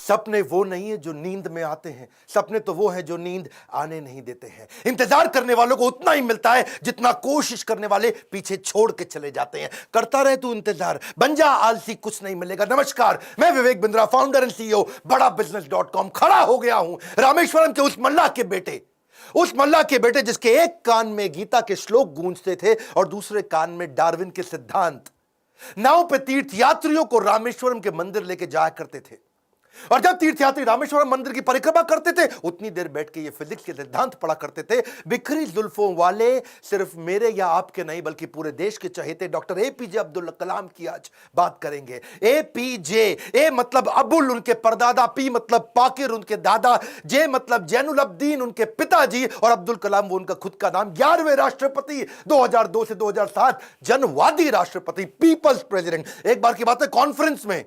सपने वो नहीं है जो नींद में आते हैं, सपने तो वो हैं जो नींद आने नहीं देते हैं। इंतजार करने वालों को उतना ही मिलता है जितना कोशिश करने वाले पीछे छोड़ के चले जाते हैं। करता रहे तू इंतजार, बन जा आलसी, कुछ नहीं मिलेगा। नमस्कार, मैं Vivek Bindra, founder and CEO बड़ा बिजनेस.com। खड़ा हो गया हूं रामेश्वरम के उस मल्लाह के बेटे जिसके एक कान में गीता के श्लोक गूंजते थे और दूसरे कान में डार्विन के सिद्धांत। नाव पे तीर्थ यात्रियों को रामेश्वरम के मंदिर लेके जाया करते थे, और जब तीर्थयात्री रामेश्वरम मंदिर की परिक्रमा करते थे उतनी देर बैठ के ये फिजिक्स के सिद्धांत पढ़ा करते थे। बिखरी जुल्फों वाले सिर्फ मेरे या आपके नहीं बल्कि पूरे देश के चहेते डॉक्टर एपीजे अब्दुल कलाम की आज बात करेंगे। एपीजे, ए मतलब अबुल उनके परदादा, पी मतलब पाकिर उनके दादा, जे मतलब जैनुल अब्दीन उनके पिताजी, और अब्दुल कलाम वो उनका खुद का नाम। 11वें राष्ट्रपति, 2002 से 2007 जनवादी राष्ट्रपति, पीपल्स प्रेसिडेंट। एक बार की बात है, कॉन्फ्रेंस में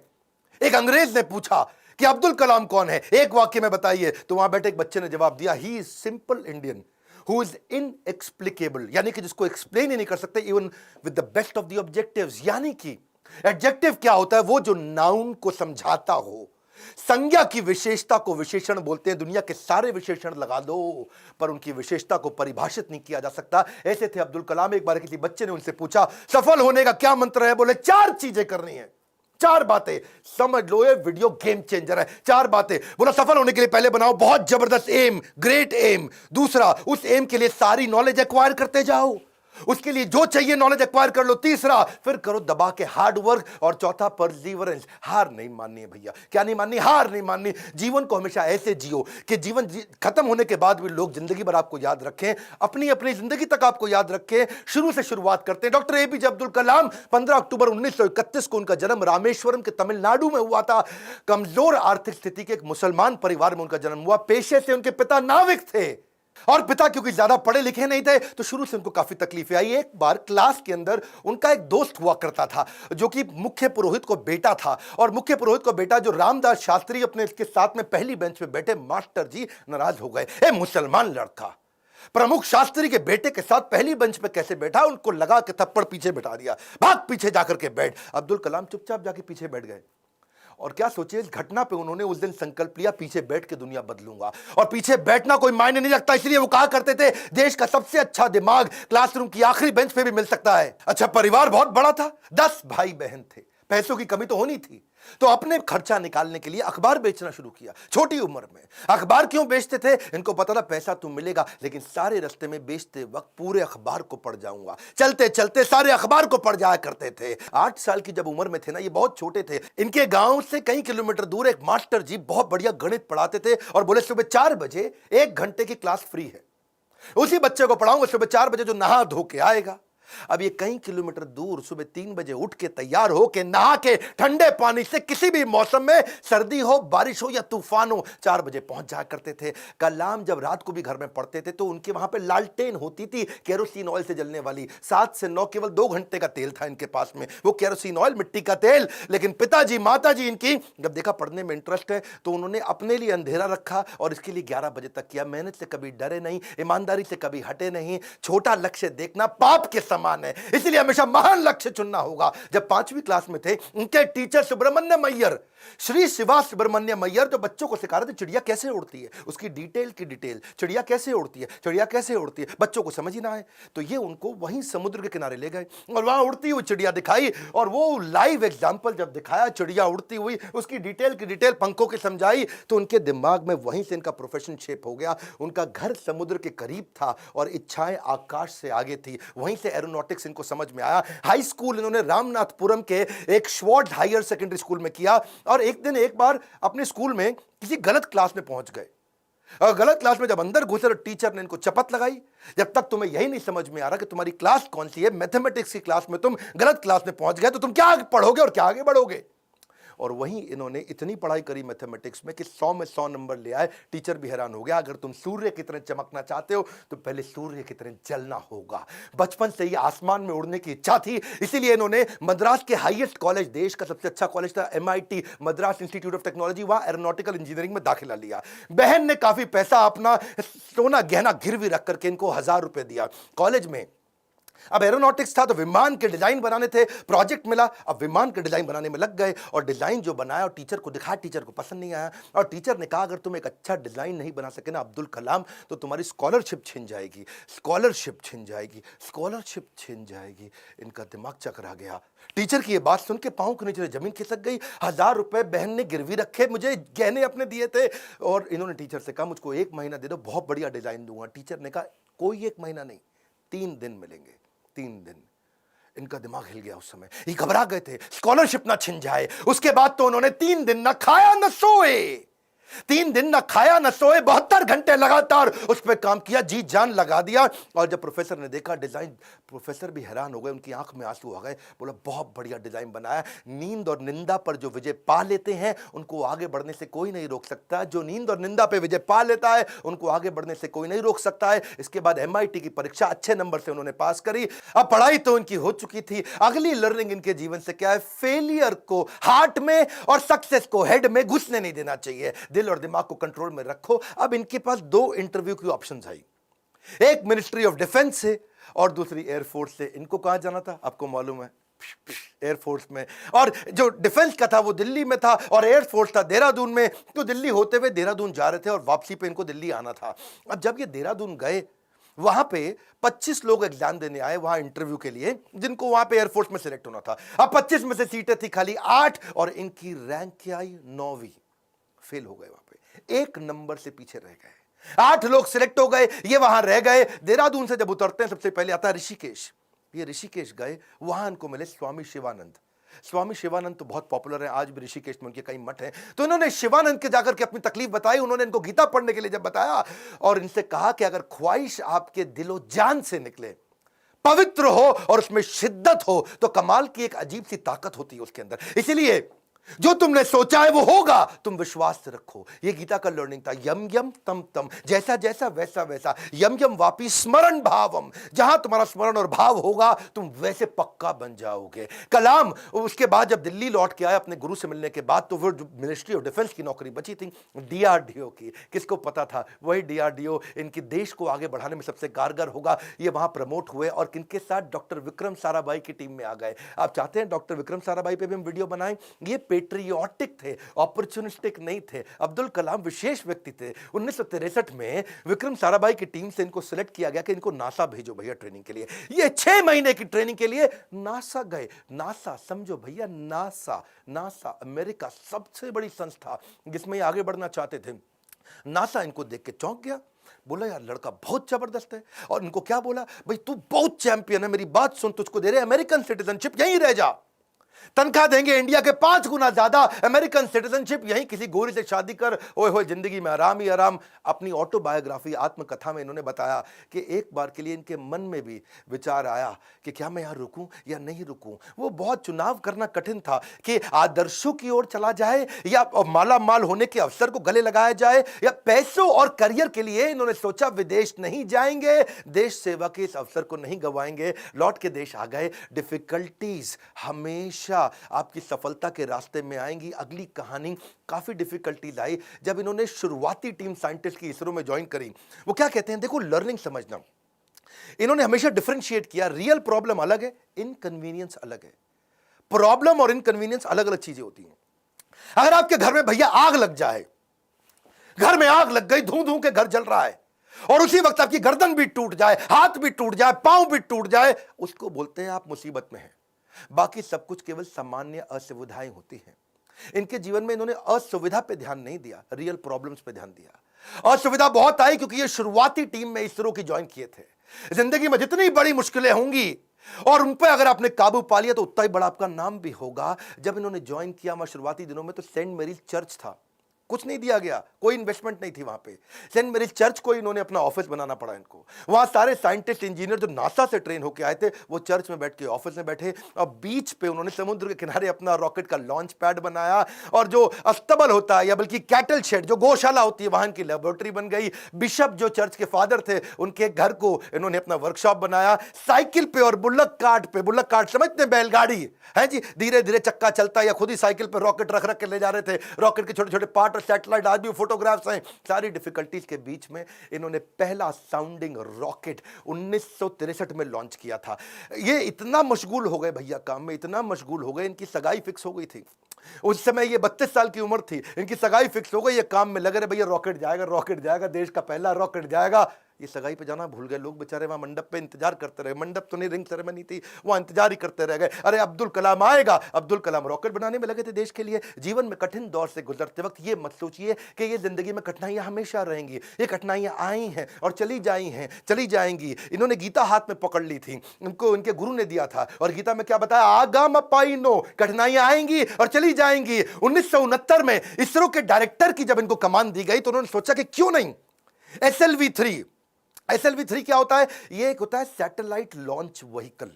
एक अंग्रेज ने पूछा कि अब्दुल कलाम कौन है, एक वाक्य में बताइए। तो वहां बैठे एक बच्चे ने जवाब दिया, he is simple Indian who is inexplicable, यानी कि जिसको एक्सप्लेन ही नहीं कर सकते even with the best of the objectives. यानी कि एडजेक्टिव क्या होता है? वो जो नाउन को समझाता हो। संज्ञा की विशेषता को विशेषण बोलते हैं। दुनिया के सारे विशेषण लगा दो पर उनकी विशेषता को परिभाषित नहीं किया जा सकता। ऐसे थे अब्दुल कलाम। एक बार किसी बच्चे ने उनसे पूछा, सफल होने का क्या मंत्र है? बोले 4 चीजें करनी है, 4 बातें। समझ लो ये वीडियो गेम चेंजर है। 4 बातें। बोला सफल होने के लिए पहले बनाओ बहुत जबरदस्त एम, ग्रेट एम। दूसरा, उस एम के लिए सारी नॉलेज एक्वायर करते जाओ, उसके लिए जो चाहिए नॉलेज एक्वायर कर लो। तीसरा, फिर करो दबा के हार्ड वर्क। और चौथा, परसीवरेंस। हार नहीं माननी है भैया। क्या नहीं माननी? हार नहीं माननी। जीवन को हमेशा ऐसे जियो कि जीवन खत्म होने के बाद भी लोग जिंदगी भर आपको याद रखें, अपनी अपनी जिंदगी तक आपको याद रखें। शुरू से शुरुआत करते हैं। डॉक्टर एपीजे अब्दुल कलाम, 15 अक्टूबर 1931 को उनका जन्म रामेश्वरम के तमिलनाडु में हुआ था। कमजोर आर्थिक स्थिति के एक मुसलमान परिवार में उनका जन्म हुआ। पेशे से उनके पिता नाविक थे, और पिता क्योंकि ज्यादा पढ़े लिखे नहीं थे तो शुरू से उनको काफी तकलीफें आई। एक बार क्लास के अंदर उनका एक दोस्त हुआ करता था जो कि मुख्य पुरोहित को बेटा था, और मुख्य पुरोहित को बेटा जो रामदास शास्त्री अपने इसके साथ में पहली बेंच पे बैठे, मास्टर जी नाराज हो गए। ए मुसलमान लड़का प्रमुख शास्त्री के बेटे के साथ पहली बेंच पे कैसे बैठा? उनको लगा कि थप्पड़ पीछे बैठा दिया, भाग पीछे जाकर के बैठ। अब्दुल कलाम चुपचाप जाके पीछे बैठ गए। और क्या सोचिए, इस घटना पे उन्होंने उस दिन संकल्प लिया, पीछे बैठ के दुनिया बदलूंगा। और पीछे बैठना कोई मायने नहीं रखता, इसलिए वो कहा करते थे देश का सबसे अच्छा दिमाग क्लासरूम की आखिरी बेंच पे भी मिल सकता है। अच्छा, परिवार बहुत बड़ा था, 10 भाई बहन थे। पैसों की कमी तो होनी थी, तो अपने खर्चा निकालने के लिए अखबार बेचना शुरू किया। छोटी उम्र में अखबार क्यों बेचते थे? इनको पता था पैसा तो मिलेगा, लेकिन सारे रास्ते में बेचते वक्त पूरे अखबार को पढ़ जाऊंगा। चलते चलते सारे अखबार को पढ़ जाया करते थे। 8 साल की जब उम्र में थे ना, ये बहुत छोटे थे। इनके गांव से कई किलोमीटर दूर एक मास्टर जी बहुत बढ़िया गणित पढ़ाते थे, और बोले सुबह 4 बजे 1 घंटे की क्लास फ्री है, उसी बच्चे को पढ़ाऊंगा सुबह 4 बजे जो नहा धो के आएगा। अब ये कई किलोमीटर दूर सुबह 3 बजे उठ के तैयार हो के नहा के ठंडे पानी से किसी भी मौसम में, सर्दी हो बारिश हो या तूफान हो, 4 बजे पहुंच जाया करते थे। कलाम जब रात को भी घर में पढ़ते थे तो उनके वहां पे लालटेन होती थी, केरोसिन ऑयल से जलने वाली। 7 से 9 केवल 2 घंटे का तेल था इनके पास में, वो केरोसिन ऑयल, मिट्टी का तेल। लेकिन पिताजी माताजी इनकी जब देखा पढ़ने में इंटरेस्ट है तो उन्होंने अपने लिए अंधेरा रखा और इसके लिए 11 बजे तक किया। मेहनत से कभी डरे नहीं, ईमानदारी से कभी हटे नहीं। छोटा लक्ष्य देखना पाप के समान है, इसलिए हमेशा महान लक्ष्य चुनना होगा। जब 5वीं क्लास में थे, उनके टीचर सुब्रमण्यम अय्यर, श्री शिवा सुब्रमण्यम अय्यर, जो बच्चों को सिखा रहे थे चिड़िया कैसे उड़ती है, उसकी डिटेल की डिटेल, चिड़िया कैसे उड़ती है, चिड़िया कैसे उड़ती है, बच्चों को समझ ही ना आए तो ये उनको वहीं समुद्र के किनारे ले गए और वहां उड़ती हुई चिड़िया दिखाई। और वो लाइव एग्जाम्पल जब दिखाया चिड़िया उड़ती हुई, उसकी डिटेल की डिटेल पंखों की समझाई, तो उनके दिमाग में वहीं से इनका प्रोफेशन शेप हो गया। उनका घर समुद्र के करीब था और इच्छाएं आकाश से आगे थी, वहीं से एरोनॉटिक्स इनको समझ में आया। हाई स्कूल इन्होंने रामनाथपुरम के एक श्वार्ट हायर सेकेंडरी स्कूल में किया। और एक दिन एक बार अपने स्कूल में किसी गलत क्लास में पहुंच गए, और गलत क्लास में जब अंदर घुसे तो टीचर ने इनको चपत लगाई, जब तक तुम्हें यही नहीं समझ में आ रहा कि तुम्हारी क्लास कौन सी है, मैथमेटिक्स की क्लास में तुम गलत क्लास में पहुंच गए तो तुम क्या पढ़ोगे और क्या आगे बढ़ोगे। और वहीं इन्होंने इतनी पढ़ाई करी मैथमेटिक्स में कि 100 में 100 नंबर ले आए। टीचर भी हैरान हो गया, अगर तुम सूर्य की तरह चमकना चाहते हो तो पहले सूर्य की तरह जलना होगा। बचपन से ही आसमान में उड़ने की इच्छा थी, इसीलिए इन्होंने मद्रास के हाईएस्ट कॉलेज, देश का सबसे अच्छा कॉलेज था MIT, Madras institute of technology, वहां एरोनॉटिकल इंजीनियरिंग में दाखिला लिया। बहन ने काफी पैसा अपना सोना गहना गिरवी रख करके इनको 1000 रुपए दिया। कॉलेज में अब एरोनॉटिक्स था तो विमान के डिजाइन बनाने थे, प्रोजेक्ट मिला, अब विमान के डिजाइन बनाने में लग गए और डिजाइन जो बनाया और टीचर को दिखाया, टीचर को पसंद नहीं आया और टीचर ने कहा अगर तुम एक अच्छा डिजाइन नहीं बना सके ना अब्दुल कलाम तो तुम्हारी स्कॉलरशिप छिन जाएगी, स्कॉलरशिप छिन जाएगी, स्कॉलरशिप छिन जाएगी। इनका दिमाग चकरा गया। टीचर की ये बात सुन के पांव के नीचे जमीन खिसक गई। 1000 रुपए बहन ने गिरवी रखे, मुझे गहने अपने दिए थे और इन्होंने टीचर से कहा मुझको 1 महीना दे दो, बहुत बढ़िया डिजाइन दूंगा। टीचर ने कहा कोई 1 महीना नहीं, 3 दिन मिलेंगे, 3 दिन। इनका दिमाग हिल गया। उस समय ये घबरा गए थे स्कॉलरशिप ना छिन जाए। उसके बाद तो उन्होंने 3 दिन ना खाया ना सोए, 3 दिन ना खाया ना सोए, 72 घंटे लगातार उस पर काम किया, जी जान लगा दिया। और जब प्रोफेसर ने देखा डिजाइन, प्रोफेसर भी हैरान हो गए, उनकी आंख में आंसू आ गए। बोला बहुत बढ़िया डिजाइन बनाया। नींद और निंदा पर जो विजय पा लेते हैं उनको आगे बढ़ने से कोई नहीं रोक सकता। जो नींद और निंदा पे विजय पा लेता है उनको आगे बढ़ने से कोई नहीं रोक सकता है। इसके बाद MIT की परीक्षा अच्छे नंबर से उन्होंने पास करी। अब पढ़ाई तो उनकी हो चुकी थी। अगली लर्निंग इनके जीवन से क्या है? फेलियर को हार्ट में और सक्सेस को हेड में घुसने नहीं देना चाहिए। दिल और दिमाग को कंट्रोल में रखो। अब इनके पास 2 इंटरव्यू की ऑप्शंस आई, एक मिनिस्ट्री ऑफ डिफेंस से और दूसरी एयरफोर्स से। इनको कहां जाना था आपको मालूम है? एयरफोर्स में। और जो डिफेंस का था वो दिल्ली में था और एयरफोर्स था देहरादून में। तो दिल्ली होते हुए देहरादून जा रहे थे और वापसी पे इनको दिल्ली आना था। अब जब ये देहरादून गए वहां पे 25 लोग एग्जाम देने आए वहां इंटरव्यू के लिए, जिनको वहां पे एयरफोर्स में सिलेक्ट होना था। अब 25 में से सीटें थी खाली 8 और इनकी रैंक क्या आई? 9वीं। फेल हो गए, वहां पे 1 नंबर से पीछे रह गए। 8 लोग सिलेक्ट हो गए, ये वहां रह गए। देहरादून से जब उतरते हैं सबसे पहले आता है ऋषिकेश। ये ऋषिकेश गए, वहां इनको मिले स्वामी शिवानंद। स्वामी शिवानंद तो बहुत पॉपुलर है, आज भी ऋषिकेश में उनके कई मठ हैं। तो इन्होंने शिवानंद के जाकर के अपनी तकलीफ बताई। उन्होंने इनको गीता पढ़ने के लिए जब बताया और इनसे कहा कि अगर ख्वाहिश आपके दिलो जान से निकले, पवित्र हो और उसमें शिद्दत हो तो कमाल की एक अजीब सी ताकत होती है उसके अंदर। इसीलिए जो तुमने सोचा है वो होगा, तुम विश्वास से रखो। ये गीता का लर्निंग था। यम यम तम तम, जैसा जैसा वैसा वैसा। यम यम वापी स्मरण भावम, जहां तुम्हारा स्मरण और भाव होगा तुम वैसे पक्का बन जाओगे। कलाम उसके बाद जब दिल्ली लौट के आए अपने गुरु से मिलने के बाद, तो वो मिनिस्ट्री ऑफ डिफेंस की नौकरी बची थी DRDO की। किसको पता था वही DRDO इनके देश को आगे बढ़ाने में सबसे कारगर होगा। ये वहां प्रमोट हुए और किनके साथ? डॉक्टर विक्रम साराभाई की टीम में आ गए। आप चाहते हैं डॉक्टर विक्रम साराभाई पे भी हम वीडियो बनाएं? ये पेट्रियोटिक थे, ऑपर्चुनिस्टिक नहीं थे। अब्दुल कलाम विशेष व्यक्ति थे। 1963 में विक्रम साराभाई की टीम से इनको सिलेक्ट किया गया कि इनको नासा भेजो भैया ट्रेनिंग के लिए। ये 6 महीने की ट्रेनिंग के लिए नासा गए। नासा समझो भैया, नासा, नासा अमेरिका सबसे बड़ी संस्था जिसमें आगे बढ़ना चाहते थे। नासा इनको देख के चौंक गया, बोला यार लड़का बहुत जबरदस्त है। और इनको क्या बोला? भाई तू बहुत चैंपियन है, मेरी बात सुन, तुझको दे रहे अमेरिकन सिटीजनशिप, यहीं रह जा, तनख्वाह देंगे इंडिया के 5 गुना ज्यादा, अमेरिकन सिटीजनशिप, यहीं किसी गोरी से शादी कर, ओए होए जिंदगी में आराम ही आराम। अपनी ऑटोबायोग्राफी, आत्मकथा में इन्होंने बताया कि एक बार के लिए इनके मन में भी विचार आया कि क्या मैं यहां रुकूं या नहीं रुकूं। वो बहुत चुनाव करना कठिन था कि आदर्शों की ओर चला जाए या माला माल होने के अवसर को गले लगाया जाए या पैसों और करियर के लिए इन्होंने सोचा विदेश नहीं जाएंगे, देश सेवा के इस अवसर को नहीं गंवाएंगे। लौट के देश आ गए। डिफिकल्टीज हमेशा आपकी सफलता के रास्ते में आएंगी। अगली कहानी काफी डिफिकल्टीज आई जब इन्होंने शुरुआती टीम साइंटिस्ट की इसरो में ज्वाइन करी। वो क्या कहते हैं, देखो लर्निंग समझना, इन्होंने हमेशा डिफरेंशिएट किया। रियल प्रॉब्लम अलग है, इनकन्वीनियंस अलग है। प्रॉब्लम और इनकन्वीनियंस अलग अलग चीजें होती हैं। अगर आपके घर में भैया आग लग जाए, घर में आग लग गई, धू धू के घर जल रहा है और उसी वक्त आपकी गर्दन भी टूट जाए, हाथ भी टूट जाए, पांव भी टूट जाए, उसको बोलते हैं आप मुसीबत में हैं। बाकी सब कुछ केवल सामान्य असुविधाएं होती हैं। इनके जीवन में इन्होंने असुविधा पे ध्यान नहीं दिया, रियल प्रॉब्लम्स पे ध्यान दिया। असुविधा बहुत आई क्योंकि ये शुरुआती टीम में इसरो की ज्वाइन किए थे। जिंदगी में जितनी बड़ी मुश्किलें होंगी और उन पर अगर आपने काबू पा लिया तो उतना ही बड़ा आपका नाम भी होगा। जब इन्होंने ज्वाइन किया वहां शुरुआती दिनों में तो सेंट मैरीज चर्च था, कुछ नहीं दिया गया, कोई इन्वेस्टमेंट नहीं थी वहां पे। सेंट मैरीज चर्च को इन्होंने अपना ऑफिस बनाना पड़ा इनको। वहां सारे साइंटिस्ट इंजीनियर जो नासा से ट्रेन होकर आए थे वो चर्च में बैठ के ऑफिस में बैठे और बीच पे उन्होंने समुद्र के किनारे अपना रॉकेट का लॉन्च पैड बनाया और जो अस्तबल होता है या बल्कि कैटल शेड जो गौशाला होती है वहां की लेबोरेटरी बन गई। बिशप जो चर्च के फादर थे उनके घर को इन्होंने अपना वर्कशॉप बनाया। साइकिल पे और बुल्लक कार्ट समझते हैं, बैलगाड़ी है जी, धीरे धीरे चक्का चलता या खुद ही साइकिल पे रॉकेट रख रख के ले जा रहे थे। रॉकेट के छोटे छोटे पार्ट वाटर सैटेलाइट, आज भी फोटोग्राफ्स हैं। सारी डिफिकल्टीज के बीच में इन्होंने पहला साउंडिंग रॉकेट 1963 में लॉन्च किया था। ये इतना मशगूल हो गए भैया काम में, इतना मशगूल हो गए, इनकी सगाई फिक्स हो गई थी। उस समय ये 32 साल की उम्र थी, इनकी सगाई फिक्स हो गई, ये काम में लगे रहे, भैया रॉकेट जाएगा, रॉकेट जाएगा, देश का पहला रॉकेट जाएगा। ये सगाई पे जाना भूल गए लोग बेचारे, वहां मंडप पे इंतजार करते रहे। मंडप तो नहीं, रिंग सेरेमनी थी, वहां इंतजार ही करते रह गए। अरे अब्दुल कलाम आएगा। अब्दुल कलाम रॉकेट बनाने में लगे थे देश के लिए। जीवन में कठिन दौर से गुजरते वक्त ये मत सोचिए कि ये जिंदगी में कठिनाइयां हमेशा रहेंगी। ये कठिनाइयां आई हैं और चली जाई हैं, चली जाएंगी। इन्होंने गीता हाथ में पकड़ ली थी, इनको इनके गुरु ने दिया था, और गीता में क्या बताया, आगाम पाइनो, कठिनाइयां आएंगी और चली जाएंगी। 1969 में इसरो के डायरेक्टर की जब इनको कमान दी गई तो उन्होंने सोचा कि क्यों नहीं SLV-3। SLV-3 क्या होता है? ये एक होता है सैटेलाइट लॉन्च व्हीकल,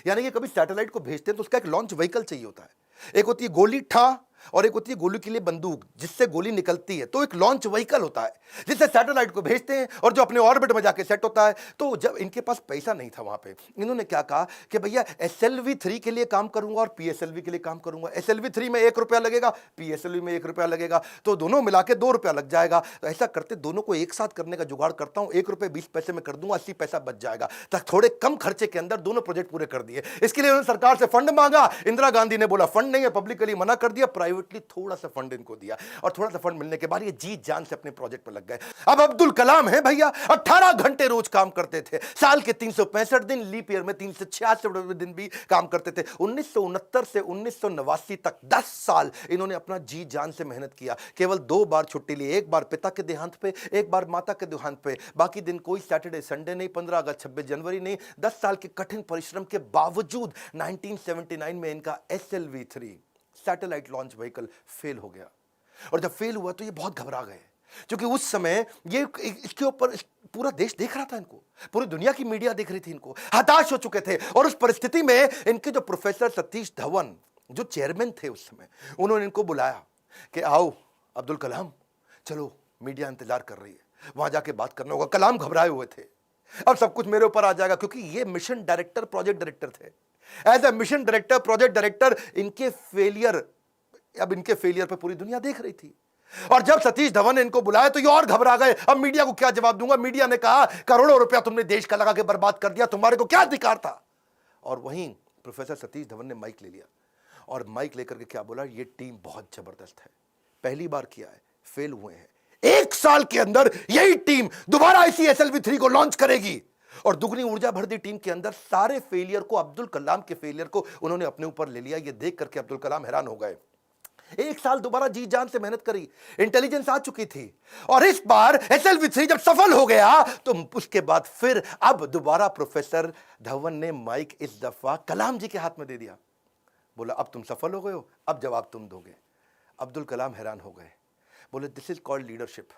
यानी कि कभी सैटेलाइट को भेजते हैं तो उसका एक लॉन्च व्हीकल चाहिए होता है। एक होती है गोली ठा और एक होती है गोली के लिए बंदूक जिससे गोली निकलती है, तो एक लॉन्च व्हीकल होता है जिससे सैटेलाइट को भेजते हैं और जो अपने ऑर्बिट में जाके सेट होता है। तो जब इनके पास पैसा नहीं था वहां पे, इन्होंने क्या कहा कि भैया SLV-3 के लिए काम करूंगा और PSLV के लिए काम करूंगा। SLV-3 में 1 रुपया लगेगा, PSLV में 1 रुपया लगेगा, तो दोनों मिला के 2 रुपया लग जाएगा। तो ऐसा करते दोनों को एक साथ करने का जुगाड़ करता हूं, 1 रुपये 20 पैसे में कर दूंगा, 80 पैसा बच जाएगा। तक थोड़े कम खर्चे के अंदर दोनों प्रोजेक्ट पूरे कर दिए। इसके लिए उन्होंने सरकार से फंड मांगा। इंदिरा गांधी ने बोला फंड नहीं है, पब्लिकली मना कर दिया, प्राइवेटली थोड़ा सा फंड इनको दिया, और थोड़ा सा फंड मिलने के बाद ये जी जान से अपने प्रोजेक्ट पर लग गए। अब अब्दुल कलाम है भैया, 18 घंटे रोज काम करते थे, साल के 365 दिन, लीप ईयर में 366 दिन भी काम करते थे। 1969 से 1989 तक 10 साल इन्होंने अपना जी जान से मेहनत किया। केवल 2 बार छुट्टी ली, एक बार पिता के देहांत पे, एक बार माता के देहांत पे। बाकी दिन कोई सैटरडे संडे नहीं, 15 अगस्त 26 जनवरी नहीं। 10 साल के कठिन परिश्रम के बावजूद 1979 में इनका SLV-3 satellite launch vehicle fail हो गया। और जब फेल हुआ तो ये बहुत घबरा गए, क्योंकि उस समय ये इसके ऊपर पूरा देश देख रहा था इनको, पूरी दुनिया की मीडिया देख रही थी इनको, हताश हो चुके थे। और उस परिस्थिति में इनके जो प्रोफेसर सतीश धवन जो चेयरमैन थे उस समय, उन्होंने इनको बुलाया कि आओ अब्दुल कलाम, चलो मीडिया इंतजार कर रही है, वहां जाके बात करना होगा। कलाम घबराए हुए थे, अब सब कुछ मेरे ऊपर आ जाएगा, क्योंकि ये मिशन डायरेक्टर, प्रोजेक्ट डायरेक्टर थे। As a mission director, project director, इनके फेलियर पे पूरी दुनिया देख रही थी। और जब सतीश धवन ने इनको बुलाया तो ये और घबरा गए। अब मीडिया को क्या जवाब दूंगा? मीडिया ने कहा करोड़ों रुपया तुमने देश का लगा के बर्बाद कर दिया, तुम्हारे को क्या अधिकार था? और वहीं प्रोफेसर सतीश धवन ने माइक ले लिया और माइक लेकर के क्या बोला, ये टीम बहुत जबरदस्त है, पहली बार किया है, फेल हुए हैं, 1 साल के अंदर यही टीम दोबारा इसी SLV-3 को लॉन्च करेगी। और दुगनी ऊर्जा भर दी टीम के अंदर। सारे फेलियर को, अब्दुल कलाम के फेलियर को उन्होंने अपने ऊपर ले लिया। ये देख करके अब्दुल कलाम हैरान हो गए। 1 साल दोबारा जी जान से मेहनत करी, इंटेलिजेंस आ चुकी थी, और इस बार SLV-3 जब सफल हो गया तो उसके बाद फिर अब दोबारा प्रोफेसर धवन ने माइक इस दफा कलाम जी के हाथ में दे दिया। बोला अब तुम सफल हो गए हो, अब जवाब तुम दोगे। अब्दुल कलाम हैरान हो गए, बोले this is called leadership.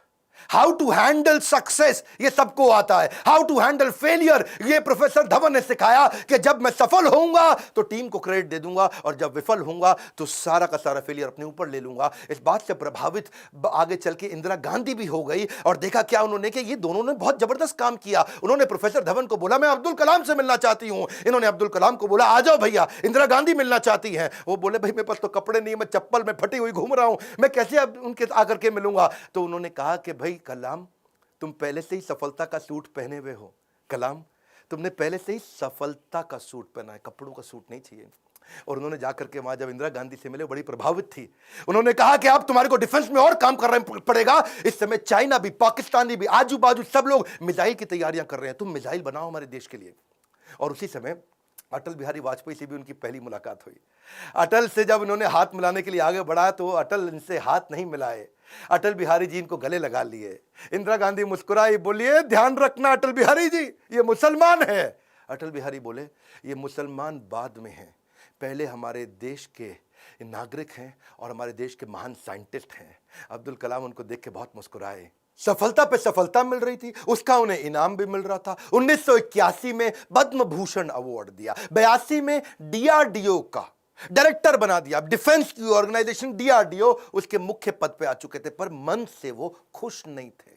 How to handle success ये सबको आता है, हाउ टू हैंडल फेलियर ये प्रोफेसर धवन ने सिखाया कि जब मैं सफल होऊंगा तो टीम को क्रेडिट दे दूंगा, और जब विफल होऊंगा तो सारा का सारा फेलियर अपने ऊपर ले लूंगा। इस बात से प्रभावित आगे चल के इंदिरा गांधी भी हो गई, और देखा क्या उन्होंने कि ये दोनों ने बहुत जबरदस्त काम किया। उन्होंने प्रोफेसर धवन को बोला मैं अब्दुल कलाम से मिलना चाहती हूं, इन्होंने अब्दुल कलाम को बोला आ जाओ भैया, इंदिरा गांधी मिलना चाहती हैं। वो बोले भाई मेरे पास तो कपड़े नहीं, मैं चप्पल में फटी हुई घूम रहा हूं, मैं कैसे अब उनके आकर के मिलूंगा? तो उन्होंने कहा कि भाई कलाम तुम पहले से ही सफलता का सूट पहने हुए हो, कलाम तुमने पहले से ही सफलता का सूट पहना है, कपड़ों का सूट नहीं चाहिए। और उन्होंने जाकर के वहां जब इंदिरा गांधी से मिले, बड़ी प्रभावित थी। उन्होंने कहा कि अब तुम्हारे को डिफेंस में और काम करना पड़ेगा। इस समय चाइना भी, पाकिस्तानी भी, आजू बाजू सब लोग मिसाइल की तैयारियां कर रहे हैं, तुम मिसाइल बनाओ हमारे देश के लिए। और उसी समय अटल बिहारी वाजपेयी से भी उनकी पहली मुलाकात हुई। अटल से जब उन्होंने हाथ मिलाने के लिए आगे बढ़ा तो अटल इनसे हाथ नहीं मिलाए, अटल बिहारी जी इनको गले लगा लिए। इंदिरा गांधी मुस्कुराई, बोलिए ध्यान रखना अटल बिहारी जी ये मुसलमान है। अटल बिहारी बोले ये मुसलमान बाद में हैं, पहले हमारे देश के नागरिक हैं और हमारे देश के महान साइंटिस्ट हैं। अब्दुल कलाम उनको देख के बहुत मुस्कुराए। सफलता पे सफलता मिल रही थी, उसका उन्हें इनाम भी मिल रहा था। 1981 में पद्म भूषण अवार्ड दिया, 82 में DRDO का डायरेक्टर बना दिया। डिफेंस की ऑर्गेनाइजेशन DRDO उसके मुख्य पद पे आ चुके थे, पर मन से वो खुश नहीं थे,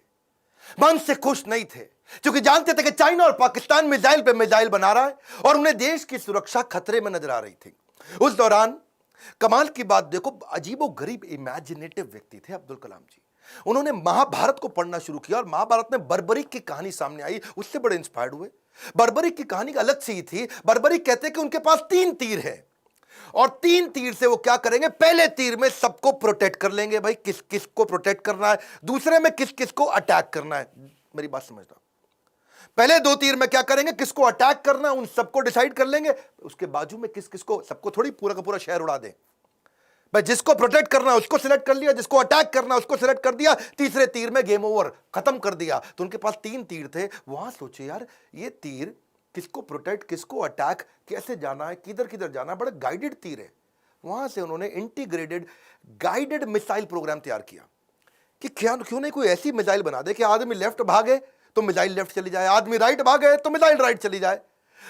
मन से खुश नहीं थे, क्योंकि जानते थे कि चाइना और पाकिस्तान मिसाइल पे मिसाइल बना रहा है और उन्हें देश की सुरक्षा खतरे में नजर आ रही थी। उस दौरान कमाल की बात देखो, अजीबो गरीब इमेजिनेटिव व्यक्ति थे अब्दुल कलाम जी। उन्होंने महाभारत को पढ़ना शुरू किया और महाभारत में बर्बरीक की कहानी सामने आई, उससे बड़े इंस्पायर्ड हुए। बर्बरीक की कहानी अलग सी ही थी। बर्बरीक कहते हैं कि उनके पास 3 तीर है और 3 तीर से वो क्या करेंगे, पहले तीर में सबको प्रोटेक्ट कर लेंगे, भाई किस किस को प्रोटेक्ट करना है, दूसरे में किस किस को अटैक करना है। मेरी बात समझना, पहले 2 तीर में क्या करेंगे, किसको अटैक करना है उन सबको डिसाइड कर लेंगे, उसके बाजू में किस किस को, सबको थोड़ी पूरा का पूरा शहर उड़ा दें। भाई जिसको प्रोटेक्ट करना है उसको सिलेक्ट कर लिया, जिसको अटैक करना है उसको सिलेक्ट कर दिया, तीसरे तीर में गेम ओवर, खत्म कर दिया। तो उनके पास 3 तीर थे। वहां सोचे यार ये तीर किसको प्रोटेक्ट, किसको अटैक, कैसे जाना है, किधर किधर जाना है, बड़ा गाइडेड तीर है। वहां से उन्होंने इंटीग्रेटेड गाइडेड मिसाइल प्रोग्राम तैयार किया कि क्यों नहीं कोई ऐसी मिसाइल बना दे कि आदमी लेफ्ट भागे तो मिसाइल लेफ्ट चली जाए, आदमी राइट भागे तो मिसाइल राइट चली जाए,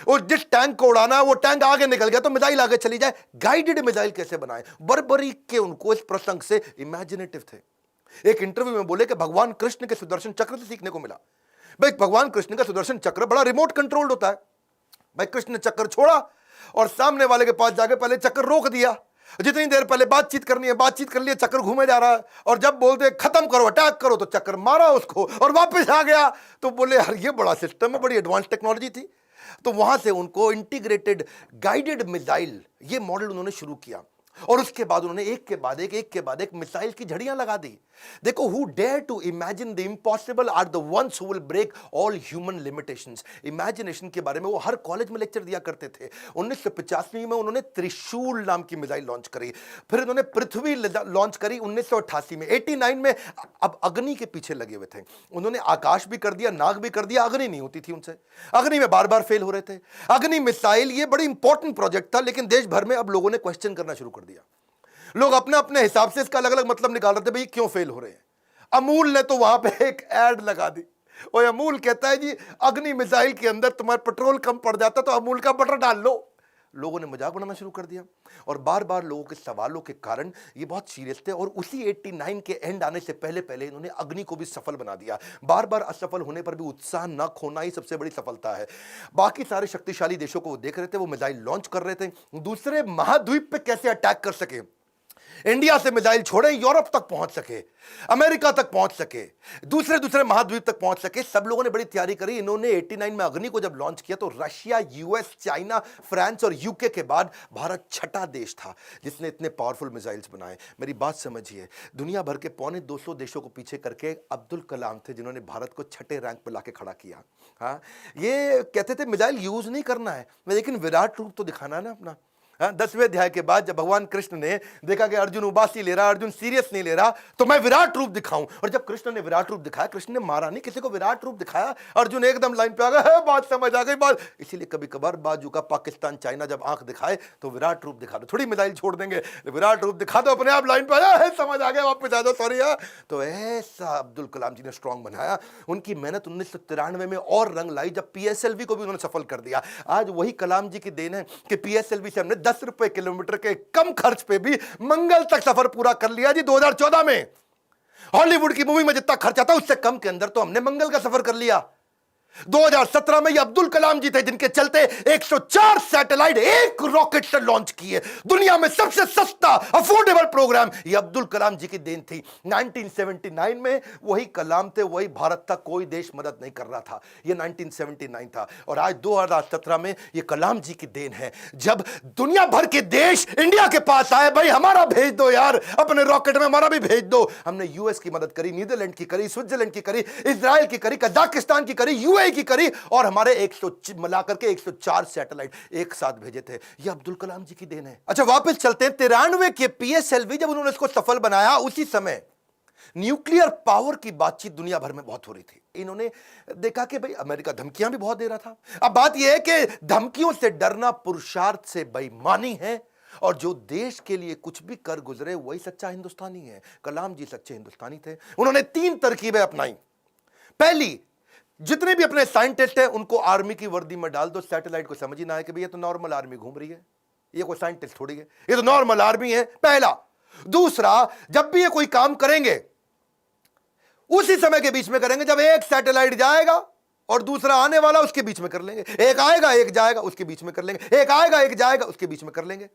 और जिस टैंक को उड़ाना है वो टैंक आगे निकल गया तो मिसाइल आगे चली जाए। गाइडेड मिसाइल कैसे बनाए, बर्बरीक के उनको इस प्रसंग से इमेजिनेटिव थे। एक इंटरव्यू में बोले कि भगवान कृष्ण के सुदर्शन चक्र से सीखने को मिला। भाई भगवान कृष्ण का सुदर्शन चक्र बड़ा रिमोट कंट्रोल्ड होता है। भाई कृष्ण ने चक्कर छोड़ा और सामने वाले के पास जाके पहले चक्कर रोक दिया, जितनी देर पहले बातचीत करनी है बातचीत कर लिया, चक्कर घूमे जा रहा है, और जब बोलते खत्म करो अटैक करो तो चक्कर मारा उसको और वापस आ गया। तो बोले यार ये बड़ा सिस्टम है, बड़ी एडवांस टेक्नोलॉजी थी। तो वहां से उनको इंटीग्रेटेड गाइडेड मिसाइल ये मॉडल उन्होंने शुरू किया और उसके बाद उन्होंने एक के बाद एक मिसाइल की झड़ियां लगा दी। देखो, who dare to imagine the impossible are the ones who will break all human limitations. Imagination के बारे में वो हर कॉलेज में लेक्चर दिया करते थे। 1985 में उन्होंने त्रिशूल नाम की मिसाइल लॉन्च करी, फिर उन्होंने पृथ्वी लॉन्च करी 1988 में। 89 में अब अग्नि के पीछे लगे हुए थे। उन्होंने आकाश भी कर दिया, नाग भी कर दिया, अग्नि नहीं होती थी उनसे, अग्नि में बार बार फेल हो रहे थे। अग्नि मिसाइल ये बड़ी इंपॉर्टेंट प्रोजेक्ट था, लेकिन देश भर में अब लोगों ने क्वेश्चन करना शुरू कर दिया। लोग अपने अपने हिसाब से इसका अलग अलग मतलब निकाल रहे थे, भाई क्यों फेल हो रहे हैं। अमूल ने तो वहां पे एक एड लगा दी, और अमूल कहता है जी अग्नि मिसाइल के अंदर तुम्हारा पेट्रोल कम पड़ जाता तो अमूल का बटर डाल लो। लोगों ने मजाक बनाना शुरू कर दिया और बार बार लोगों के सवालों के कारण ये बहुत सीरियस थे। और उसी 89 के एंड आने से पहले पहले इन्होंने अग्नि को भी सफल बना दिया। बार बार असफल होने पर भी उत्साह न खोना ही सबसे बड़ी सफलता है। बाकी सारे शक्तिशाली देशों को वो देख रहे थे, वो मिसाइल लॉन्च कर रहे थे, दूसरे महाद्वीप पे कैसे अटैक कर सके, इंडिया से मिसाइल छोड़े यूरोप तक पहुंच सके, अमेरिका तक पहुंच सके, दूसरे महाद्वीप तक पहुंच सके। सब लोगों ने बड़ी तैयारी करी। इन्होंने 89 में अग्नि को जब लॉन्च किया तो रशिया, यूएस, चाइना, फ्रांस और यूके के बाद भारत छठा देश था जिसने इतने पावरफुल मिसाइल्स बनाए। मेरी बात समझिए, दुनिया भर के 250 देशों को पीछे करके अब्दुल कलाम थे जिन्होंने भारत को छठे रैंक पर लाके खड़ा किया। हाँ, ये कहते थे मिसाइल यूज नहीं करना है, लेकिन विराट रूप तो दिखाना है ना अपना। 10वें अध्याय के बाद जब भगवान कृष्ण ने देखा कि अर्जुन उबासी ले रहा, अर्जुन सीरियस नहीं ले रहा, तो मैं विराट रूप दिखाऊं। और जब कृष्ण ने विराट रूप दिखाया, कृष्ण ने मारा नहीं, किसी को विराट रूप दिखाया, अर्जुन एकदम लाइन पे आ गया, बात समझ आ गई बात। इसीलिए कभी कभार बाजू का पाकिस्तान, चाइना जब आंख दिखाए तो विराट रूप दिखा दो, थोड़ी मिसाइल छोड़ देंगे, विराट रूप दिखा दो, अपने आप लाइन पे आया, समझ आ गया, वापस आ जाओ, सॉरी। तो ऐसा अब्दुल कलाम जी ने स्ट्रांग बनाया। उनकी मेहनत 1993 में और रंग लाई जब पीएसएलवी को भी उन्होंने सफल कर दिया। आज वही कलाम जी की देन है कि पीएसएलवी से हमने 10 रुपए किलोमीटर के कम खर्च पे भी मंगल तक सफर पूरा कर लिया जी। 2014 में हॉलीवुड की मूवी में जितना खर्चा था उससे कम के अंदर तो हमने मंगल का सफर कर लिया। 2017 में ये अब्दुल कलाम जी थे जिनके चलते 104 सैटेलाइट एक रॉकेट से लॉन्च किए। दुनिया में सबसे सस्ता अफोर्डेबल प्रोग्राम ये अब्दुल कलाम जी की देन थी। 1979 में वही कलाम थे, वही भारत था, कोई देश मदद नहीं कर रहा था। ये 1979 था और आज 2017 में ये कलाम जी की देन है जब दुनिया भर के देश इंडिया के पास आए, भाई हमारा भेज दो यार, अपने रॉकेट में हमारा भी भेज दो। हमने यूएस की मदद करी, नीदरलैंड की करी, स्विट्जरलैंड की करी, इजराइल की करी, कजाकिस्तान की करी, यूएई की करी, और हमारे 100 मिलाकर के 104 सैटेलाइट एक साथ भेजे थे। ये अब्दुल कलाम जी की देन है। अच्छा वापस चलते हैं 93 के पीएसएलवी जब उन्होंने इसको सफल बनाया, उसी समय न्यूक्लियर पावर की बातचीत दुनिया भर में बहुत हो रही थी। इन्होंने देखा कि भाई अमेरिका धमकियां भी बहुत दे रहा था। अब बात यह है कि धमकियों से डरना पुरुषार्थ से बेईमानी है, और जो देश के लिए कुछ भी कर गुजरे वही सच्चा हिंदुस्तानी है। कलाम जी सच्चे हिंदुस्तानी थे। उन्होंने 3 तरकीबें अपनाई। पहली, जितने भी अपने साइंटिस्ट हैं उनको आर्मी की वर्दी में डाल दो, सैटेलाइट को समझ ही ना है कि भाई ये तो नॉर्मल आर्मी घूम रही है, ये कोई साइंटिस्ट थोड़ी है, ये तो नॉर्मल आर्मी है, पहला। दूसरा, जब भी ये कोई काम करेंगे उसी समय के बीच में करेंगे जब एक सैटेलाइट जाएगा और दूसरा आने वाला, उसके बीच में कर लेंगे। एक आएगा एक जाएगा, उसके बीच में कर लेंगे। एक आएगा एक जाएगा, उसके बीच में कर लेंगे।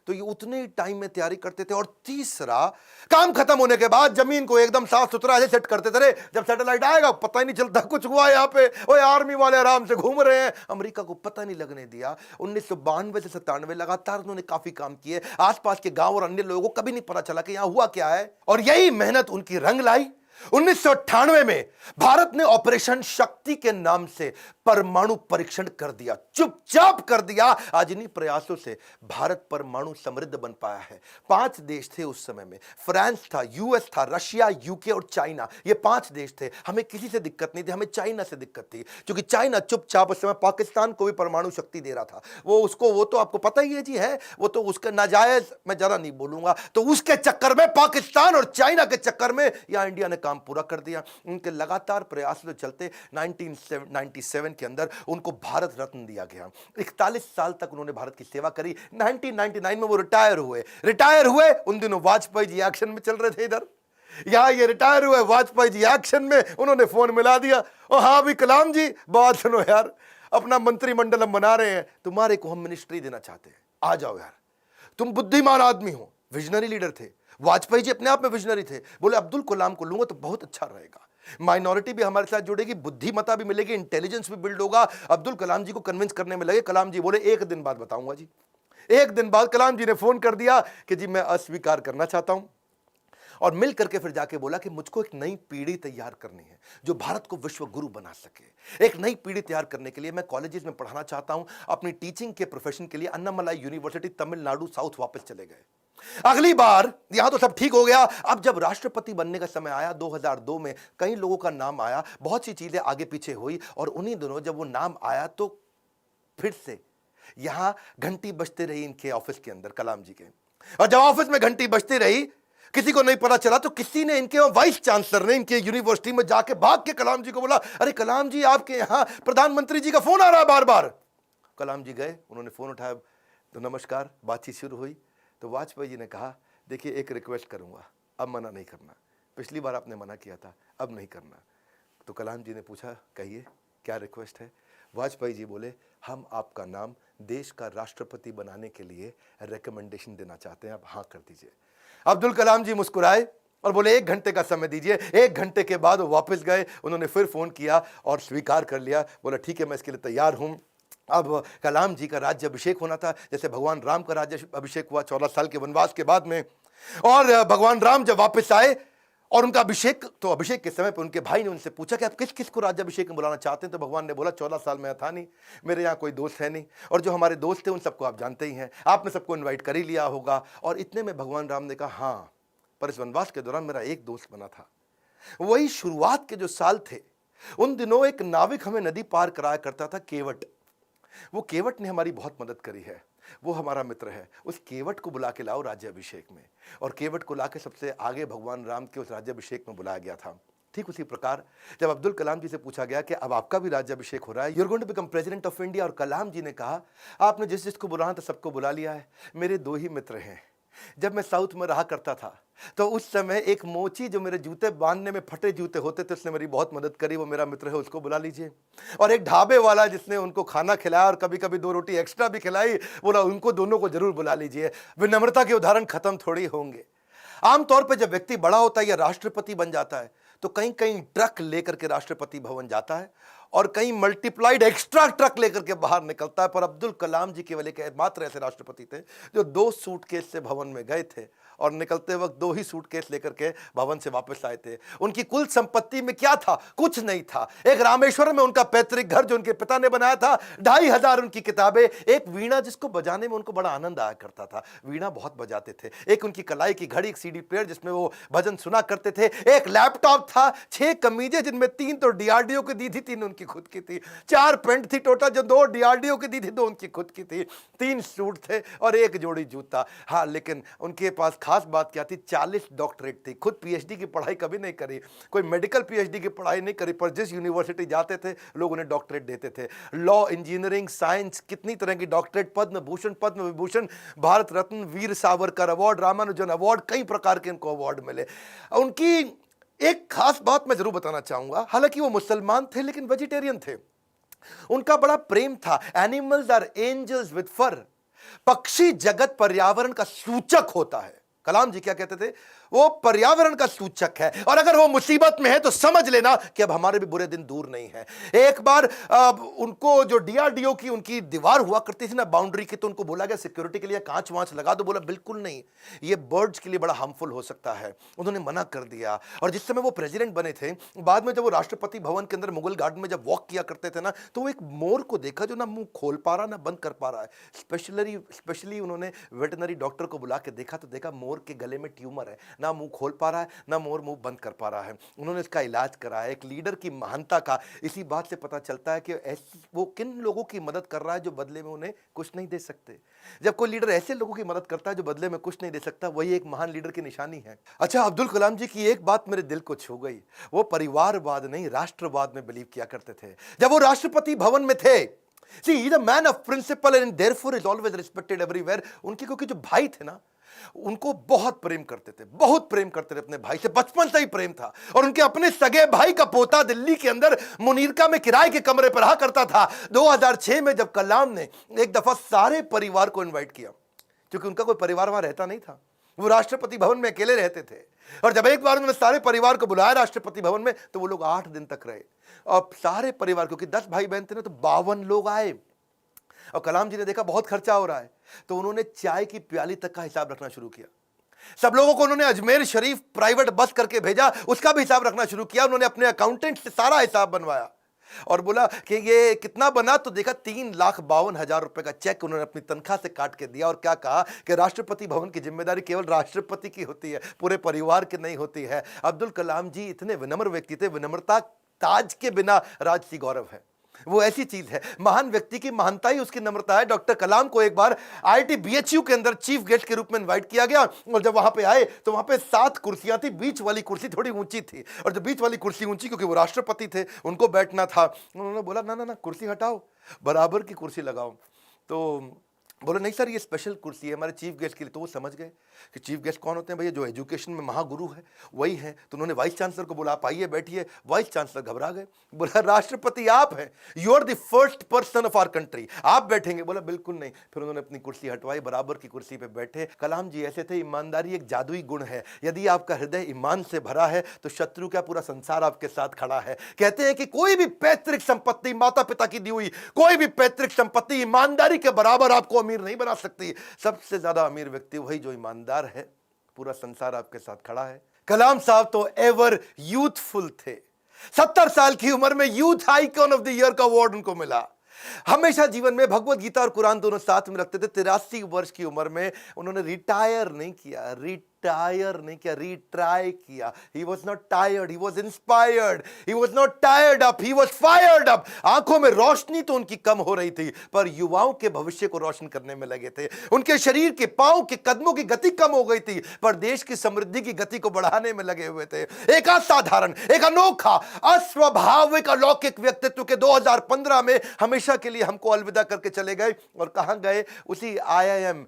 तो ये उतने ही टाइम में तैयारी करते थे। और तीसरा, काम खत्म होने के बाद जमीन को एकदम साफ सुथरा ऐसे सेट करते थे, जब सैटेलाइट आएगा पता ही नहीं चलता कुछ हुआ यहाँ पे, ओए आर्मी वाले आराम से घूम रहे हैं। अमेरिका को पता नहीं लगने दिया। 1992 से 97 लगातार उन्होंने काफी काम किए। आसपास के गांव और अन्य लोगों को कभी नहीं पता चला कि यहां हुआ क्या है, और यही मेहनत उनकी रंग लाई। 1998 में भारत ने ऑपरेशन शक्ति के नाम से परमाणु परीक्षण कर दिया, चुपचाप कर दिया। आज इन्हीं प्रयासों से भारत परमाणु समृद्ध बन पाया है। 5 देश थे उस समय में, फ्रांस था, यूएस था, रशिया, यूके और चाइना। ये 5 देश थे। हमें किसी से दिक्कत नहीं थी, हमें चाइना से दिक्कत थी, क्योंकि चाइना चुपचाप उस समय पाकिस्तान को भी परमाणु शक्ति दे रहा था। वो तो आपको पता ही है जी, है वो तो उसका नाजायज, मैं जरा नहीं बोलूंगा। तो उसके चक्कर में, पाकिस्तान और चाइना के चक्कर में यहां इंडिया ने काम पूरा कर दिया। उनके लगातार प्रयासों के चलते 1997 के अंदर उनको भारत रत्न दिया गया। 41 साल तक उन्होंने भारत की सेवा करी। 1999 में वो रिटायर हुए। उन दिनों वाजपेयी जी एक्शन में चल रहे थे इधर, यहां ये रिटायर हुए, वाजपेयी जी एक्शन में। उन्होंने फोन मिला दिया, ओ हाँ भी कलाम जी, बात सुनो यार, अपना मंत्रिमंडल हम बना रहे हैं, तुम्हारे को हम मिनिस्ट्री देना चाहते हैं, आ जाओ यार। तुम बुद्धिमान आदमी हो, विजनरी लीडर थे। वाजपेयी जी अपने आप में विजनरी थे। बोले अब्दुल कलाम को लूंगा तो बहुत अच्छा रहेगा, माइनॉरिटी भी हमारे साथ जुड़ेगी, बुद्धिमत्ता भी मिलेगी, इंटेलिजेंस भी बिल्ड होगा। अब्दुल कलाम जी को कन्विंस करने में लगे। कलाम जी बोले 1 दिन बाद बताऊंगा जी। 1 दिन बाद कलाम जी ने फोन कर दिया कि जी मैं अस्वीकार करना चाहता हूं, और मिल करके फिर जाके बोला कि मुझको एक नई पीढ़ी तैयार करनी है जो भारत को विश्व गुरु बना सके। एक नई पीढ़ी तैयार करने के लिए मैं कॉलेजेस में पढ़ाना चाहता हूं। अपनी टीचिंग के प्रोफेशन के लिए अन्नामलाई यूनिवर्सिटी तमिलनाडु साउथ वापस चले गए। अगली बार यहां तो सब ठीक हो गया। अब जब राष्ट्रपति बनने का समय आया 2002 में, कई लोगों का नाम आया, बहुत सी चीजें आगे पीछे हुई, और उन्हीं दिनों जब वो नाम आया तो फिर से यहां घंटी बजते रही इनके ऑफिस के अंदर, कलाम जी के। और जब ऑफिस में घंटी बजती रही, किसी को नहीं पता चला, तो किसी ने, इनके वाइस चांसलर ने इनके यूनिवर्सिटी में जाके भाग के कलाम जी को बोला, अरे कलाम जी आपके यहां प्रधानमंत्री जी का फोन आ रहा है बार बार। कलाम जी गए, उन्होंने फोन उठाया, तो नमस्कार, बातचीत शुरू हुई। तो वाजपेयी जी ने कहा, देखिए एक रिक्वेस्ट करूंगा, अब मना नहीं करना, पिछली बार आपने मना किया था, अब नहीं करना। तो कलाम जी ने पूछा, कहिए क्या रिक्वेस्ट है। वाजपेयी जी बोले, हम आपका नाम देश का राष्ट्रपति बनाने के लिए रिकमेंडेशन देना चाहते हैं, आप हाँ कर दीजिए। अब्दुल कलाम जी मुस्कुराए और बोले 1 घंटे का समय दीजिए। 1 घंटे के बाद वो वापस गए, उन्होंने फिर फोन किया और स्वीकार कर लिया। बोला ठीक है, मैं इसके लिए तैयार हूं। अब कलाम जी का राज्य अभिषेक होना था, जैसे भगवान राम का राज्य अभिषेक हुआ 14 साल के वनवास के बाद में। और भगवान राम जब वापस आए और उनका अभिषेक, तो अभिषेक के समय पर उनके भाई ने उनसे पूछा कि आप किस किस को राज्य अभिषेक में बुलाना चाहते हैं। तो भगवान ने बोला 14 साल में था नहीं, मेरे यहाँ कोई दोस्त है नहीं, और जो हमारे दोस्त थे उन सबको आप जानते ही हैं, आपने सबको इन्वाइट कर ही लिया होगा। और इतने में भगवान राम ने कहा, हाँ, पर इस वनवास के दौरान मेरा एक दोस्त बना था। वही शुरुआत के जो साल थे, उन दिनों एक नाविक हमें नदी पार कराया करता था, केवट। वो केवट ने हमारी बहुत मदद करी है, वो हमारा मित्र है। उस केवट को बुला के लाओ राज्याभिषेक में। और केवट को लाके सबसे आगे भगवान राम के उस राज्याभिषेक में बुलाया गया था। ठीक उसी प्रकार जब अब्दुल कलाम जी से पूछा गया कि अब आपका भी राज्याभिषेक हो रहा है, you are going to become president of India, और कलाम जी ने कहा, आपने जिस जिसको बुलाना था सबको बुला लिया है, मेरे 2 ही मित्र हैं। जब मैं साउथ में रहा करता था तो उस समय एक मोची, जो मेरे जूते बांधने में फटे जूते होते थे, उसने मेरी बहुत मदद करी, वो मेरा मित्र है, उसको बुला लीजिए। और एक ढाबे वाला जिसने उनको खाना खिलाया और कभी कभी 2 रोटी एक्स्ट्रा भी खिलाई, बोला उनको दोनों को जरूर बुला लीजिए। विनम्रता के उदाहरण खत्म थोड़ी होंगे। आमतौर पर जब व्यक्ति बड़ा होता है या राष्ट्रपति बन जाता है तो कहीं कहीं ट्रक लेकर के राष्ट्रपति भवन जाता है, और कहीं मल्टीप्लाइड एक्स्ट्रा ट्रक लेकर के बाहर निकलता है। पर अब्दुल कलाम जी केवल एक मात्र ऐसे राष्ट्रपति थे जो 2 सूटकेस से भवन में गए थे, और निकलते वक्त 2 ही सूटकेस लेकर के भवन से वापस आए थे। उनकी कुल संपत्ति में क्या था? कुछ नहीं था। एक रामेश्वर में उनका पैतृक घर जो उनके पिता ने बनाया था, 2500 उनकी किताबें, एक वीणा जिसको बजाने में उनको बड़ा आनंद आया करता था, वीणा बहुत बजाते थे, एक उनकी कलाई की घड़ी, एक सीडी प्लेयर जिसमें वो भजन सुना करते थे, एक लैपटॉप था, 6 कमीजें जिनमें 3 तो डीआरडीओ की दी थी, 3 उनकी खुद की थी, 4 पेंट थी टोटल जो 2 डीआरडीओ की दी थी, 2 उनकी खुद की थी, 3 सूट थे और 1 जोड़ी जूता। हाँ, लेकिन उनके पास खास बात क्या थी? 40 डॉक्टरेट थी। खुद पीएचडी की पढ़ाई कभी नहीं करी, कोई मेडिकल पीएचडी की पढ़ाई नहीं करी, पर जिस यूनिवर्सिटी जाते थे लोग उन्हें डॉक्टरेट देते थे। लॉ, इंजीनियरिंग, साइंस, कितनी तरह की doctorate, Padma Bhushan, Padma Vibhushan, Bharat Ratna, Veer Savarkar award, Ramanujan award, कई प्रकार के इनको अवार्ड मिले। उनकी एक खास बात मैं जरूर बताना चाहूंगा, हालांकि वो मुसलमान थे लेकिन वेजिटेरियन थे। उनका बड़ा प्रेम था, एनिमल्स आर एंजल्स विद फर। पक्षी जगत पर्यावरण का सूचक होता है। कलाम जी क्या कहते थे? वो पर्यावरण का सूचक है, और अगर वो मुसीबत में है तो समझ लेना कि अब हमारे भी बुरे दिन दूर नहीं है। एक बार उनको जो डीआरडीओ की उनकी दीवार हुआ करती थी ना बाउंड्री की, तो उनको बोला गया सिक्योरिटी के लिए कांच वांच लगा दो। बोला बिल्कुल नहीं, ये बर्ड्स के लिए बड़ा हार्मफुल हो सकता है। उन्होंने मना कर दिया। और जिस समय वो प्रेसिडेंट बने थे, बाद में जब वो राष्ट्रपति भवन के अंदर मुगल गार्डन में जब वॉक किया करते थे ना, तो वो एक मोर को देखा जो ना मुंह खोल पा रहा ना बंद कर पा रहा है। स्पेशली उन्होंने वेटनरी डॉक्टर को बुला के देखा, तो देखा मोर के गले में ट्यूमर है, ना मुंह खोल पा रहा है ना मोर मुंह बंद कर पा रहा है। उन्होंने इसका इलाज कराया। एक लीडर की महानता का इसी बात से पता चलता है कि वो किन लोगों की मदद कर रहा है जो बदले में उन्हें कुछ नहीं दे सकते। जब कोई लीडर ऐसे लोगों की मदद करता है जो बदले में कुछ नहीं दे सकता, वही एक महान लीडर की निशानी है। अच्छा, अब्दुल कलाम जी की एक बात मेरे दिल को छू गई। वो परिवारवाद नहीं, राष्ट्रवाद में बिलीव किया करते थे। जब वो राष्ट्रपति भवन में थे, See, he's a man of principle and therefore is always respected everywhere. उनके क्योंकि जो भाई थे ना, उनको बहुत प्रेम करते थे, बहुत प्रेम करते थे अपने भाई से, बचपन से ही प्रेम था। और उनके अपने सगे भाई का पोता दिल्ली के अंदर मुनीरका में किराए के कमरे पर रहा करता था। 2006 में जब कलाम ने एक दफा सारे परिवार को इनवाइट किया, क्योंकि उनका कोई परिवार वहां रहता नहीं था, वो राष्ट्रपति भवन में अकेले रहते थे। और जब एक बार उन्होंने सारे परिवार को बुलाया राष्ट्रपति भवन में, तो वो लोग 8 दिन तक रहे। और सारे परिवार, क्योंकि 10 भाई बहन थे ना, तो 52 लोग आए। और कलाम जी ने देखा बहुत खर्चा हो रहा है, तो उन्होंने चाय की प्याली तक का हिसाब रखना शुरू किया। सब लोगों को उन्होंने अजमेर शरीफ प्राइवेट बस करके भेजा, उसका भी हिसाब रखना शुरू किया। उन्होंने अपने अकाउंटेंट से सारा हिसाब बनवाया और बोला कि ये कितना बना, तो देखा 3,52,000 रुपए का चेक उन्होंने अपनी तनख्वाह से काट के दिया। और क्या कहा कि राष्ट्रपति भवन की जिम्मेदारी केवल राष्ट्रपति की होती है, पूरे परिवार की नहीं होती है। अब्दुल कलाम जी इतने विनम्र व्यक्ति थे, विनम्रता ताज के बिना राजसी गौरव है। वो ऐसी चीज है, महान व्यक्ति की महानता ही उसकी नम्रता है। डॉक्टर कलाम को एक बार आईआईटी बीएचयू के अंदर चीफ गेस्ट के रूप में इनवाइट किया गया, और जब वहां पे आए तो वहां पे 7 कुर्सियां थी। बीच वाली कुर्सी थोड़ी ऊंची थी, और जब बीच वाली कुर्सी ऊंची, क्योंकि वो राष्ट्रपति थे, उनको बैठना था। उन्होंने बोला ना ना ना, कुर्सी हटाओ, बराबर की कुर्सी लगाओ। तो बोले नहीं सर, ये स्पेशल कुर्सी है हमारे चीफ गेस्ट के लिए। तो वो समझ गए कि चीफ गेस्ट कौन होते हैं भैया, जो एजुकेशन में महागुरु है वही है। तो उन्होंने वाइस चांसलर को बोला, आप आइए बैठिए। वाइस चांसलर घबरा गए, बोला राष्ट्रपति आप हैं, you are the first person of our country, आप बैठेंगे। बोला बिल्कुल नहीं। फिर उन्होंने अपनी कुर्सी हटवाई, बराबर की कुर्सी पे बैठे। कलाम जी ऐसे थे, ईमानदारी एक जादुई गुण है। यदि आपका हृदय ईमान से भरा है तो शत्रु का पूरा संसार आपके साथ खड़ा है। कहते हैं कि कोई भी पैतृक संपत्ति, माता पिता की दी हुई कोई भी पैतृक संपत्ति ईमानदारी के बराबर आपको अमीर नहीं बना सकती। सबसे ज्यादा अमीर व्यक्ति वही जो ईमानदार है, पूरा संसार आपके साथ खड़ा है। कलाम साहब तो एवर यूथफुल थे। 70 साल की उम्र में youth icon of the year का अवार्ड उनको मिला। हमेशा जीवन में भगवत गीता और कुरान दोनों साथ में रखते थे। 83 वर्ष की उम्र में उन्होंने रिटायर नहीं किया, रिट्राई किया। He was not tired, he was inspired, he was not tired up, he was fired up। आंखों में रोशनी तो उनकी कम हो रही थी, पर युवाओं के भविष्य को रोशन करने में लगे थे। उनके शरीर के पांव के कदमों की गति कम हो गई थी, पर देश की समृद्धि की गति को बढ़ाने में लगे हुए थे। एक असाधारण, एक अनोखा, अस्वाभाविक, अलौकिक व्यक्तित्व के 2015 में हमेशा के लिए हमको अलविदा करके चले गए। और कहां गए? उसी IIM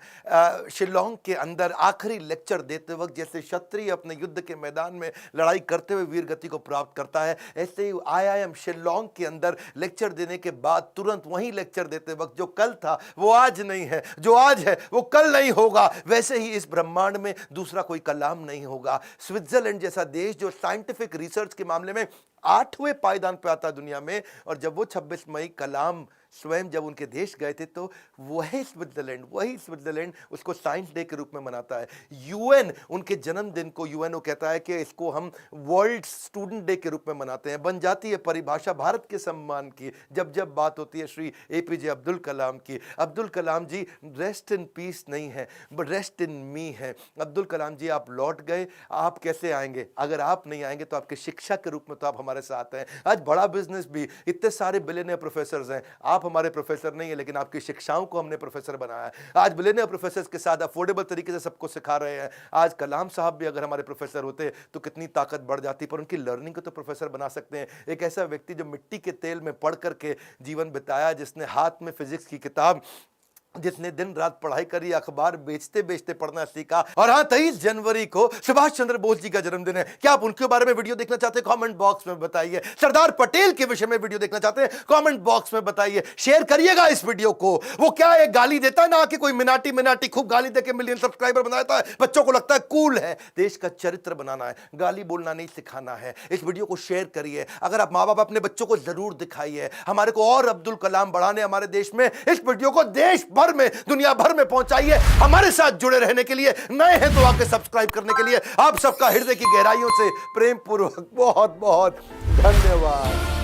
शिलोंग के अंदर आखिरी लेक्चर देते वक्त जैसे क्षत्रिय अपने युद्ध के मैदान में लड़ाई करते हुए वीर गति को प्राप्त करता है, ऐसे ही IIM शिलोंग के अंदर लेक्चर देने के बाद तुरंत वहीं लेक्चर देते वक्त जो कल था वो आज नहीं है, जो आज है वो कल नहीं होगा, वैसे ही इस ब्रह्मांड में दूसरा कोई कलाम नहीं होगा। स्विट्जरलैंड जैसा देश जो साइंटिफिक रिसर्च के मामले में 8वें पायदान पे आता दुनिया में, और जब वो 26 मई कलाम स्वयं जब उनके देश गए थे, तो वही स्विट्जरलैंड उसको साइंस डे के रूप में मनाता है। यूएन उनके जन्मदिन को यूएनओ कहता है कि इसको हम वर्ल्ड स्टूडेंट डे के रूप में मनाते हैं। बन जाती है परिभाषा भारत के सम्मान की जब जब बात होती है श्री APJ अब्दुल कलाम की। अब्दुल कलाम जी रेस्ट इन पीस नहीं है, बट रेस्ट इन मी है। अब्दुल कलाम जी आप लौट गए, आप कैसे आएंगे? अगर आप नहीं आएंगे तो आपके शिक्षा के रूप में तो आप हमारे साथ हैं। आज बड़ा बिजनेस भी, इतने सारे बिलियनियर प्रोफेसर हैं, आप हमारे प्रोफेसर नहीं है, लेकिन आपकी शिक्षाओं को हमने प्रोफेसर बनाया है। आज बिलियनियर प्रोफेसर के साथ अफोर्डेबल तरीके से सबको सिखा रहे हैं। आज कलाम साहब भी अगर हमारे प्रोफेसर होते तो कितनी ताकत बढ़ जाती, पर उनकी लर्निंग को तो प्रोफेसर बना सकते हैं। एक ऐसा व्यक्ति जो मिट्टी के तेल में पढ़ करके जीवन बिताया, जिसने हाथ में फिजिक्स की किताब जिसने दिन रात पढ़ाई करी, अखबार बेचते बेचते पढ़ना सीखा। और हाँ, 23 जनवरी को सुभाष चंद्र बोस जी का जन्मदिन है। क्या आप उनके बारे में वीडियो देखना चाहते हैं? कमेंट बॉक्स में बताइए। सरदार पटेल के विषय में वीडियो देखना चाहते हैं? कमेंट बॉक्स में बताइए। शेयर करिएगा इस वीडियो को। वो क्या है, गाली देता है ना कि कोई मिनाटी खूब गाली देके मिलियन सब्सक्राइबर बनाता है, बच्चों को लगता है कूल है। देश का चरित्र बनाना है, गाली बोलना नहीं सिखाना है। इस वीडियो को शेयर करिए। अगर आप माँ बाप, अपने बच्चों को जरूर दिखाइए। हमारे को और अब्दुल कलाम बढ़ाने हमारे देश में, इस वीडियो को देश भर में, दुनिया भर में पहुंचाइए। हमारे साथ जुड़े रहने के लिए, नए हैं तो आके सब्सक्राइब करने के लिए आप सबका हृदय की गहराइयों से प्रेम पूर्वक बहुत बहुत धन्यवाद।